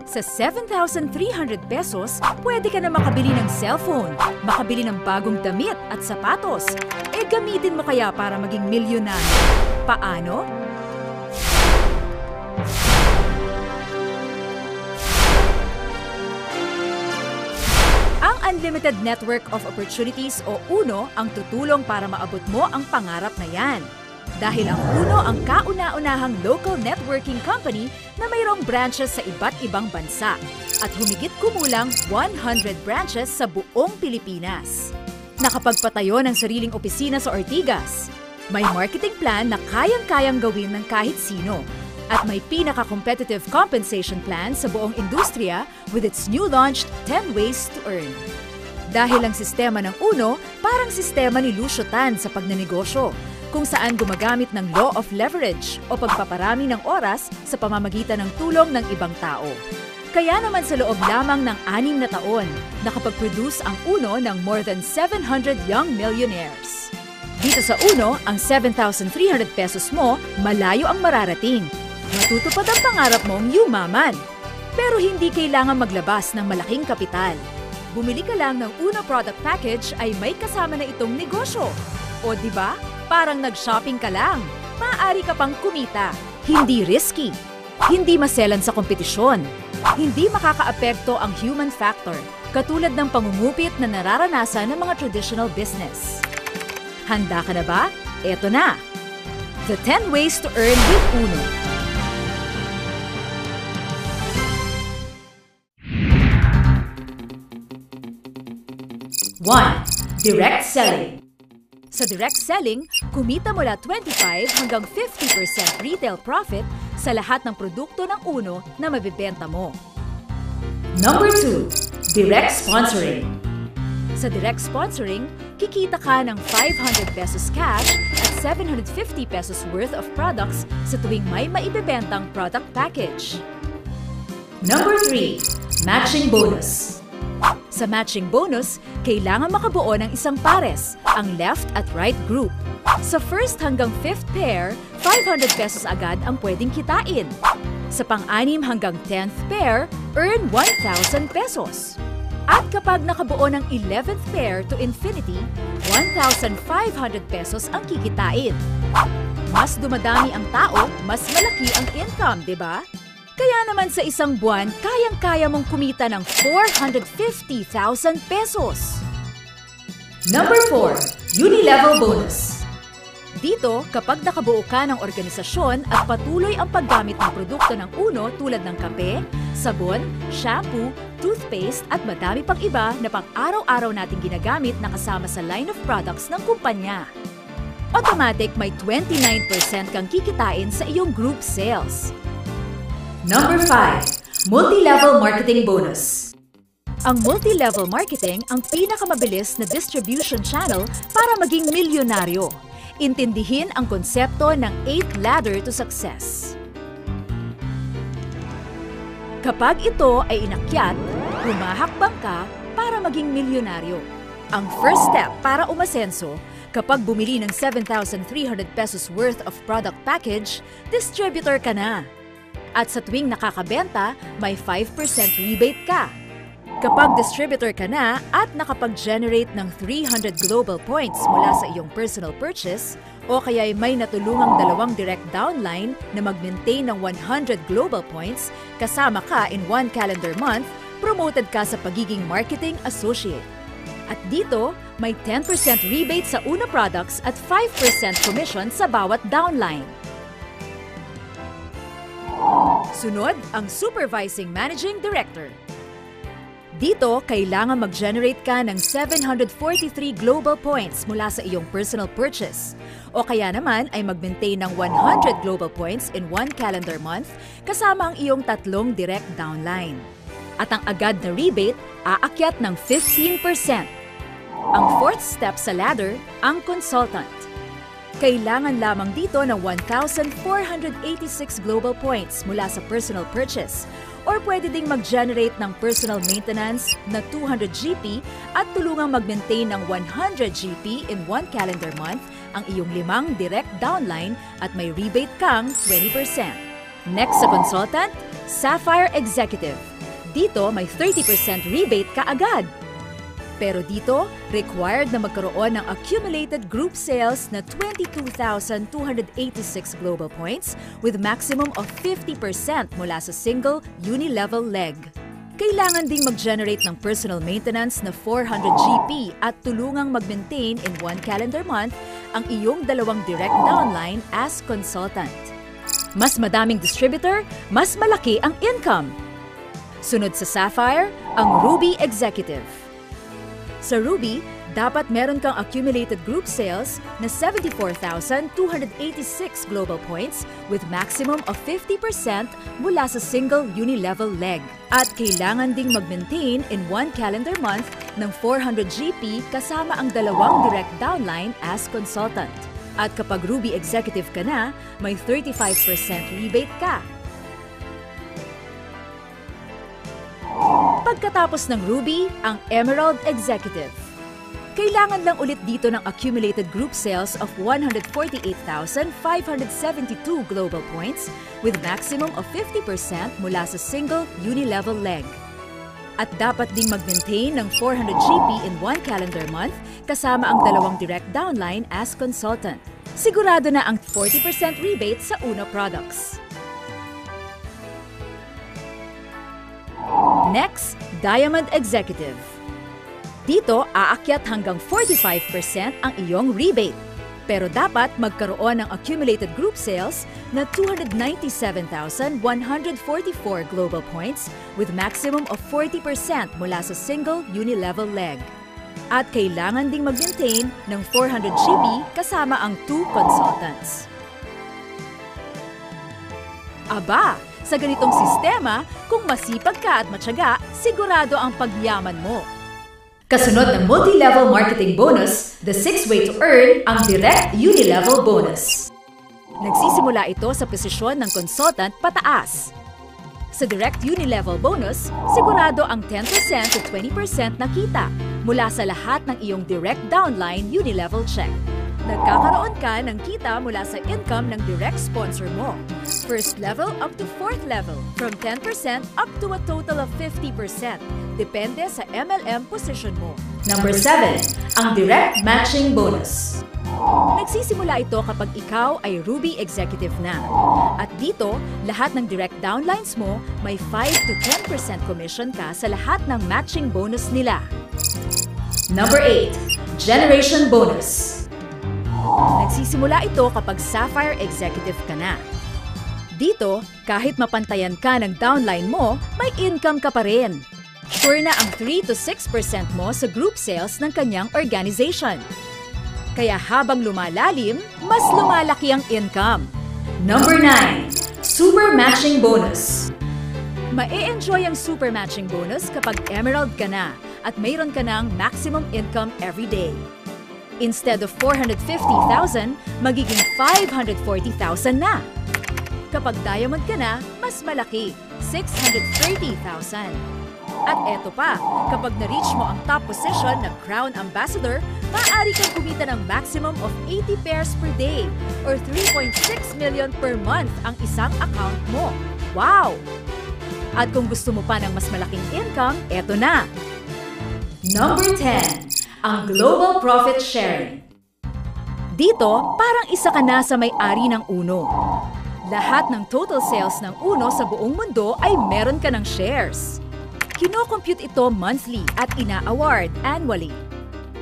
Sa 7,300 pesos, pwede ka na makabili ng cellphone, makabili ng bagong damit at sapatos. Gamitin mo kaya para maging milyonaryo. Paano? Ang Unlimited Network of Opportunities o UNO ang tutulong para maabot mo ang pangarap na yan. Dahil ang UNO ang kauna-unahang local networking company na mayroong branches sa iba't ibang bansa at humigit kumulang 100 branches sa buong Pilipinas. Nakapagpatayo ng sariling opisina sa Ortigas. May marketing plan na kayang-kayang gawin ng kahit sino. At may pinaka-competitive compensation plan sa buong industriya with its new launched 10 Ways to Earn. Dahil ang sistema ng UNO parang sistema ni Lucio Tan sa pagnenegosyo, kung saan gumagamit ng law of leverage o pagpaparami ng oras sa pamamagitan ng tulong ng ibang tao. Kaya naman sa loob lamang ng 6 na taon, nakapag-produce ang UNO ng more than 700 young millionaires. Dito sa UNO, ang 7,300 pesos mo, malayo ang mararating. Matutupad ang pangarap mong yumaman. Pero hindi kailangan maglabas ng malaking kapital. Bumili ka lang ng UNO product package ay may kasama na itong negosyo. O diba? Parang nag-shopping ka lang. Maaari ka pang kumita. Hindi risky. Hindi maselan sa kompetisyon. Hindi makakaapekto ang human factor, katulad ng pangungupit na nararanasan ng mga traditional business. Handa ka na ba? Eto na! The 10 Ways to Earn with UNO. One, direct selling. Sa direct selling, kumita mula 25 hanggang 50% retail profit sa lahat ng produkto ng UNO na mabibenta mo. Number 2, direct sponsoring. Sa direct sponsoring, kikita ka ng 500 pesos cash at 750 pesos worth of products sa tuwing may maibibentang product package. Number 3, matching bonus. Sa matching bonus, kailangan makabuo ng isang pares, ang left at right group. Sa first hanggang 5th pair, 500 pesos agad ang pwedeng kitain. Sa pang-6 hanggang 10th pair, earn 1,000 pesos. At kapag nakabuo ng 11th pair to infinity, 1,500 pesos ang kikitain. Mas dumadami ang tao, mas malaki ang income, di ba? Kaya naman sa isang buwan, kayang-kaya mong kumita ng 450,000 pesos. Number 4, Unilevel Bonus. Dito, kapag nakabuo ka ng organisasyon at patuloy ang paggamit ng produkto ng UNO tulad ng kape, sabon, shampoo, toothpaste at madami pang iba na pang-araw-araw nating ginagamit na kasama sa line of products ng kumpanya. Automatic may 29% kang kikitain sa iyong group sales. Number 5, Multi-Level Marketing Bonus. Ang multi-level marketing ang pinakamabilis na distribution channel para maging milyonaryo. Intindihin ang konsepto ng 8th ladder to success. Kapag ito ay inakyat, humahakbang ka para maging milyonaryo. Ang first step para umasenso, kapag bumili ng 7,300 pesos worth of product package, distributor ka na. At sa tuwing nakakabenta, may 5% rebate ka. Kapag distributor ka na at nakapag-generate ng 300 global points mula sa iyong personal purchase, o kaya'y may natulungang 2 direct downline na mag-maintain ng 100 global points, kasama ka in 1 calendar month, promoted ka sa pagiging marketing associate. At dito, may 10% rebate sa UNO products at 5% commission sa bawat downline. Sunod, ang Supervising Managing Director. Dito, kailangan mag-generate ka ng 743 global points mula sa iyong personal purchase. O kaya naman ay mag-maintain ng 100 global points in 1 calendar month kasama ang iyong 3 direct downline. At ang agad na rebate, aakyat ng 15%. Ang 4th step sa ladder, ang consultant. Kailangan lamang dito ng 1,486 global points mula sa personal purchase or pwede ding mag-generate ng personal maintenance na 200 GP at tulungang mag-maintain ng 100 GP in 1 calendar month ang iyong 5 direct downline at may rebate kang 20%. Next sa consultant, Sapphire Executive. Dito may 30% rebate ka agad. Pero dito, required na magkaroon ng accumulated group sales na 22,286 global points with maximum of 50% mula sa single uni-level leg. Kailangan ding mag-generate ng personal maintenance na 400 GP at tulungang mag-maintain in 1 calendar month ang iyong dalawang direct downline as consultant. Mas madaming distributor, mas malaki ang income. Sunod sa Sapphire, ang Ruby Executive. Sa Ruby, dapat meron kang accumulated group sales na 74,286 global points with maximum of 50% mula sa single uni-level leg. At kailangan ding mag-maintain in 1 calendar month ng 400 GP kasama ang dalawang direct downline as consultant. At kapag Ruby Executive ka na, may 35% rebate ka. Pagkatapos ng Ruby, ang Emerald Executive. Kailangan lang ulit dito ng accumulated group sales of 148,572 global points with maximum of 50% mula sa single uni-level leg. At dapat ding mag-maintain ng 400 GP in 1 calendar month kasama ang dalawang direct downline as consultant. Sigurado na ang 40% rebate sa Uno products. Next, Diamond Executive. Dito, aakyat hanggang 45% ang iyong rebate. Pero dapat magkaroon ng accumulated group sales na 297,144 global points with maximum of 40% mula sa single uni-level leg. At kailangan ding mag-maintain ng 400 GB kasama ang 2 consultants. Aba! Sa ganitong sistema, kung masipag ka at matyaga, sigurado ang pagyaman mo. Kasunod ng multi-level marketing bonus, the 6th way to earn ang direct uni-level bonus. Nagsisimula ito sa posisyon ng consultant pataas. Sa direct uni-level bonus, sigurado ang 10% to 20% na kita mula sa lahat ng iyong direct downline uni-level check. Nagkakaroon ka ng kita mula sa income ng direct sponsor mo. First level up to 4th level, from 10% up to a total of 50%. Depende sa MLM position mo. Number 7, ang direct matching bonus. Nagsisimula ito kapag ikaw ay Ruby Executive na. At dito, lahat ng direct downlines mo may 5 to 10% commission ka sa lahat ng matching bonus nila. Number 8, generation bonus. Nagsisimula ito kapag Sapphire Executive ka na. Dito, kahit mapantayan ka ng downline mo, may income ka pa rin. Sure na ang 3 to 6% mo sa group sales ng kanyang organization. Kaya habang lumalalim, mas lumalaki ang income. Number 9, Super Matching Bonus. Mae-enjoy ang Super Matching Bonus kapag Emerald ka na at mayroon ka ng maximum income every day. Instead of 450,000, magiging 540,000 na. Kapag Diamond ka na, mas malaki, 630,000. At eto pa, kapag na-reach mo ang top position na Crown Ambassador, maaari kang kumita ng maximum of 80 pairs per day or 3.6 million per month ang isang account mo. Wow! At kung gusto mo pa ng mas malaking income, eto na! Number 10. Ang Global Profit Sharing. Dito, parang isa ka na sa may-ari ng Uno. Lahat ng total sales ng Uno sa buong mundo ay meron ka ng shares. Kino-compute ito monthly at ina-award annually.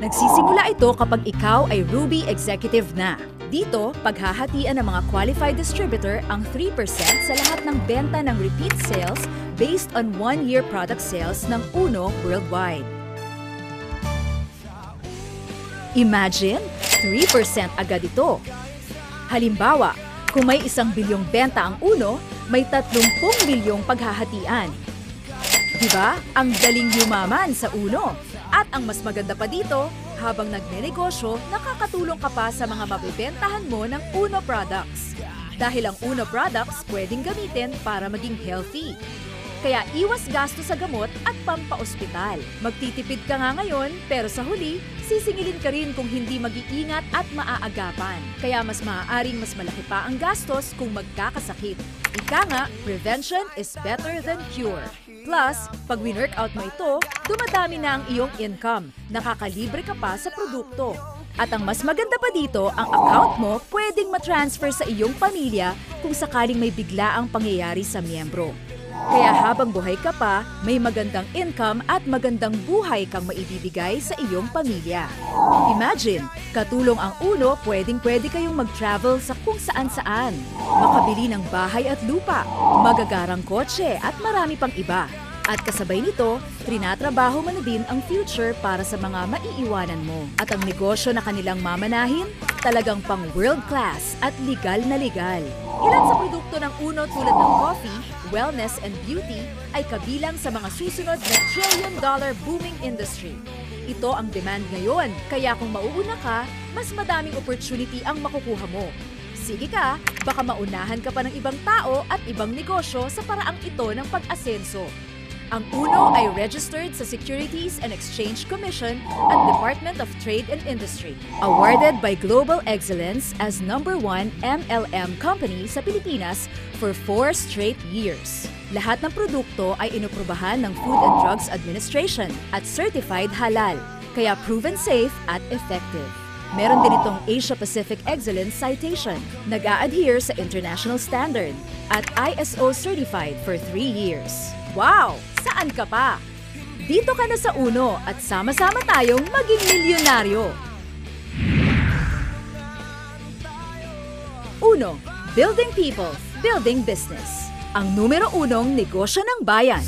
Nagsisimula ito kapag ikaw ay Ruby Executive na. Dito, paghahatian ng mga qualified distributor ang 3% sa lahat ng benta ng repeat sales based on 1-year product sales ng Uno worldwide. Imagine, 3% agad ito. Halimbawa, kung may 1 bilyong benta ang Uno, may 30 bilyong paghahatian. Diba? Ang daling yumaman sa Uno. At ang mas maganda pa dito, habang nagnenegosyo, nakakatulong ka pa sa mga mabibentahan mo ng Uno products. Dahil ang Uno products pwedeng gamitin para maging healthy. Kaya iwas gasto sa gamot at pampaospital. Magtitipid ka nga ngayon, pero sa huli, sisingilin ka rin kung hindi mag-iingat at maaagapan. Kaya mas maaaring mas malaki pa ang gastos kung magkakasakit. Ika nga, prevention is better than cure. Plus, pag win-workout mo ito, dumadami na ang iyong income. Nakakalibre ka pa sa produkto. At ang mas maganda pa dito, ang account mo pwedeng matransfer sa iyong pamilya kung sakaling may biglaang pangyayari sa miyembro. Kaya habang buhay ka pa, may magandang income at magandang buhay kang maibibigay sa iyong pamilya. Imagine, katulong ang Uno, pwedeng-pwede kayong mag-travel sa kung saan-saan. Makabili ng bahay at lupa, magagarang kotse at marami pang iba. At kasabay nito, trinatrabaho mo na din ang future para sa mga maiiwanan mo. At ang negosyo na kanilang mamanahin, talagang pang world class at legal na legal. Ilan sa produkto ng Uno tulad ng coffee, wellness and beauty ay kabilang sa mga susunod na trillion-dollar booming industry. Ito ang demand ngayon, kaya kung mauuna ka, mas madaming opportunity ang makukuha mo. Sige ka, baka maunahan ka pa ng ibang tao at ibang negosyo sa paraang ito ng pag-asenso. Ang Uno ay registered sa Securities and Exchange Commission at Department of Trade and Industry. Awarded by Global Excellence as #1 MLM company sa Pilipinas for 4 straight years. Lahat ng produkto ay inoprubahan ng Food and Drugs Administration at certified halal, kaya proven safe at effective. Meron din itong Asia Pacific Excellence Citation, nag-a-adhere sa international standard, at ISO certified for 3 years. Wow! Saan ka pa? Dito ka na sa Uno at sama-sama tayong maging milyonaryo. Uno, building people, building business. Ang numero 1 negosyo ng bayan.